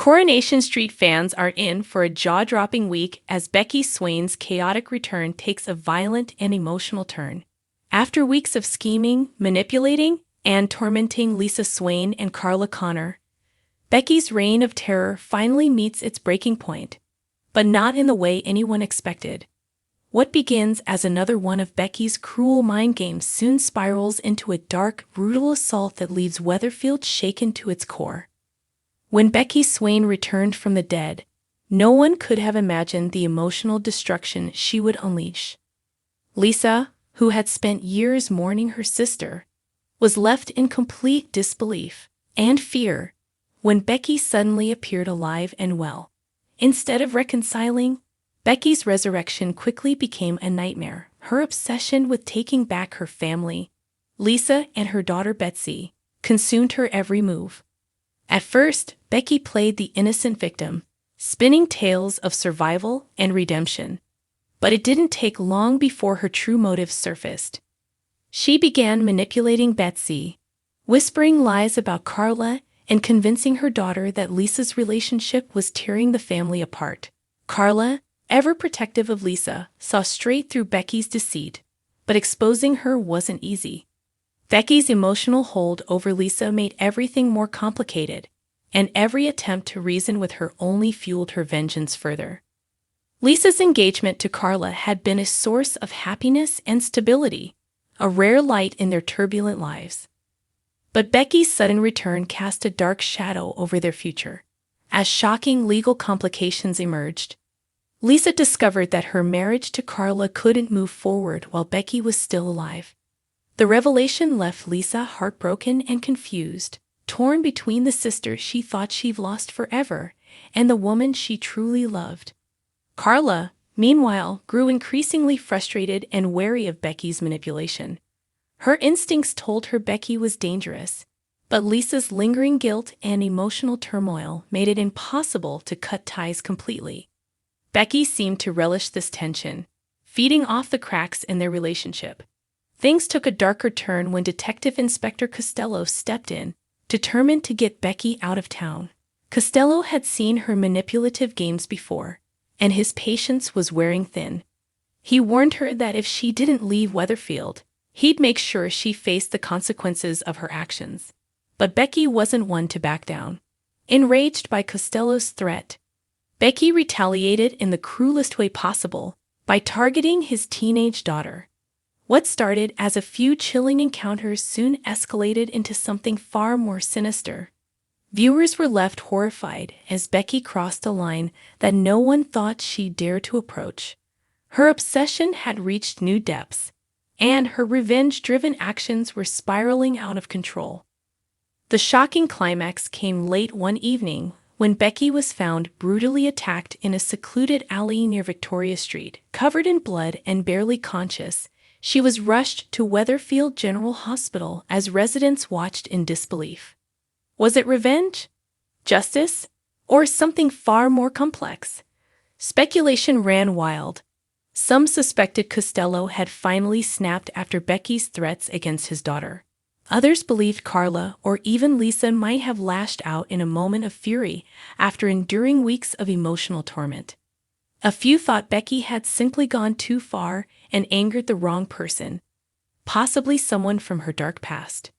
Coronation Street fans are in for a jaw-dropping week as Becky Swain's chaotic return takes a violent and emotional turn. After weeks of scheming, manipulating, and tormenting Lisa Swain and Carla Connor, Becky's reign of terror finally meets its breaking point, but not in the way anyone expected. What begins as another one of Becky's cruel mind games soon spirals into a dark, brutal assault that leaves Weatherfield shaken to its core. When Becky Swain returned from the dead, no one could have imagined the emotional destruction she would unleash. Lisa, who had spent years mourning her sister, was left in complete disbelief and fear when Becky suddenly appeared alive and well. Instead of reconciling, Becky's resurrection quickly became a nightmare. Her obsession with taking back her family, Lisa and her daughter Betsy, consumed her every move. At first, Becky played the innocent victim, spinning tales of survival and redemption. But it didn't take long before her true motives surfaced. She began manipulating Betsy, whispering lies about Carla and convincing her daughter that Lisa's relationship was tearing the family apart. Carla, ever protective of Lisa, saw straight through Becky's deceit, but exposing her wasn't easy. Becky's emotional hold over Lisa made everything more complicated, and every attempt to reason with her only fueled her vengeance further. Lisa's engagement to Carla had been a source of happiness and stability, a rare light in their turbulent lives. But Becky's sudden return cast a dark shadow over their future. As shocking legal complications emerged, Lisa discovered that her marriage to Carla couldn't move forward while Becky was still alive. The revelation left Lisa heartbroken and confused, torn between the sister she thought she'd lost forever and the woman she truly loved. Carla, meanwhile, grew increasingly frustrated and wary of Becky's manipulation. Her instincts told her Becky was dangerous, but Lisa's lingering guilt and emotional turmoil made it impossible to cut ties completely. Becky seemed to relish this tension, feeding off the cracks in their relationship. Things took a darker turn when Detective Inspector Costello stepped in, determined to get Becky out of town. Costello had seen her manipulative games before, and his patience was wearing thin. He warned her that if she didn't leave Weatherfield, he'd make sure she faced the consequences of her actions. But Becky wasn't one to back down. Enraged by Costello's threat, Becky retaliated in the cruelest way possible by targeting his teenage daughter. What started as a few chilling encounters soon escalated into something far more sinister. Viewers were left horrified as Becky crossed a line that no one thought she'd dare to approach. Her obsession had reached new depths, and her revenge-driven actions were spiraling out of control. The shocking climax came late one evening when Becky was found brutally attacked in a secluded alley near Victoria Street. Covered in blood and barely conscious, she was rushed to Weatherfield General Hospital as residents watched in disbelief. Was it revenge? Justice? Or something far more complex? Speculation ran wild. Some suspected Costello had finally snapped after Becky's threats against his daughter. Others believed Carla or even Lisa might have lashed out in a moment of fury after enduring weeks of emotional torment. A few thought Becky had simply gone too far and angered the wrong person, possibly someone from her dark past.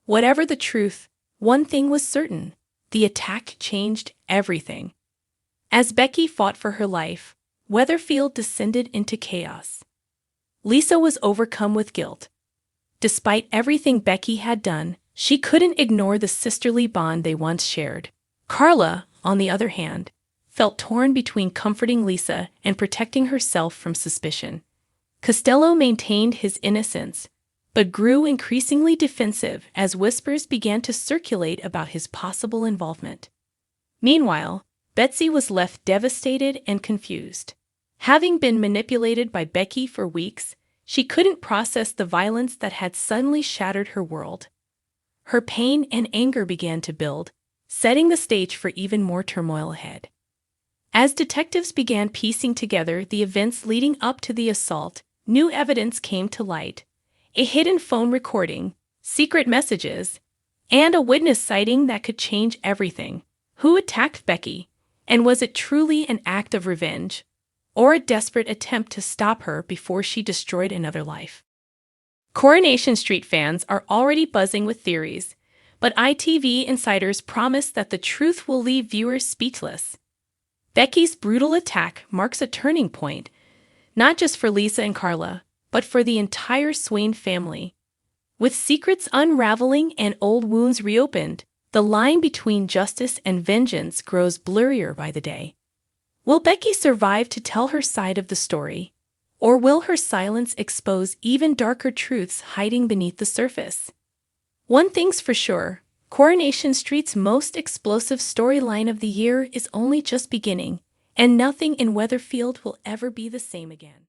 Whatever the truth, one thing was certain: the attack changed everything. As Becky fought for her life, Weatherfield descended into chaos. Lisa was overcome with guilt. Despite everything Becky had done, she couldn't ignore the sisterly bond they once shared. Carla, on the other hand, felt torn between comforting Lisa and protecting herself from suspicion. Costello maintained his innocence, but grew increasingly defensive as whispers began to circulate about his possible involvement. Meanwhile, Betsy was left devastated and confused. Having been manipulated by Becky for weeks, she couldn't process the violence that had suddenly shattered her world. Her pain and anger began to build, setting the stage for even more turmoil ahead. As detectives began piecing together the events leading up to the assault, new evidence came to light: a hidden phone recording, secret messages, and a witness sighting that could change everything. Who attacked Becky? And was it truly an act of revenge, or a desperate attempt to stop her before she destroyed another life? Coronation Street fans are already buzzing with theories, but ITV insiders promise that the truth will leave viewers speechless. Becky's brutal attack marks a turning point, not just for Lisa and Carla, but for the entire Swain family. With secrets unraveling and old wounds reopened, the line between justice and vengeance grows blurrier by the day. Will Becky survive to tell her side of the story? Or will her silence expose even darker truths hiding beneath the surface? One thing's for sure, Coronation Street's most explosive storyline of the year is only just beginning, and nothing in Weatherfield will ever be the same again.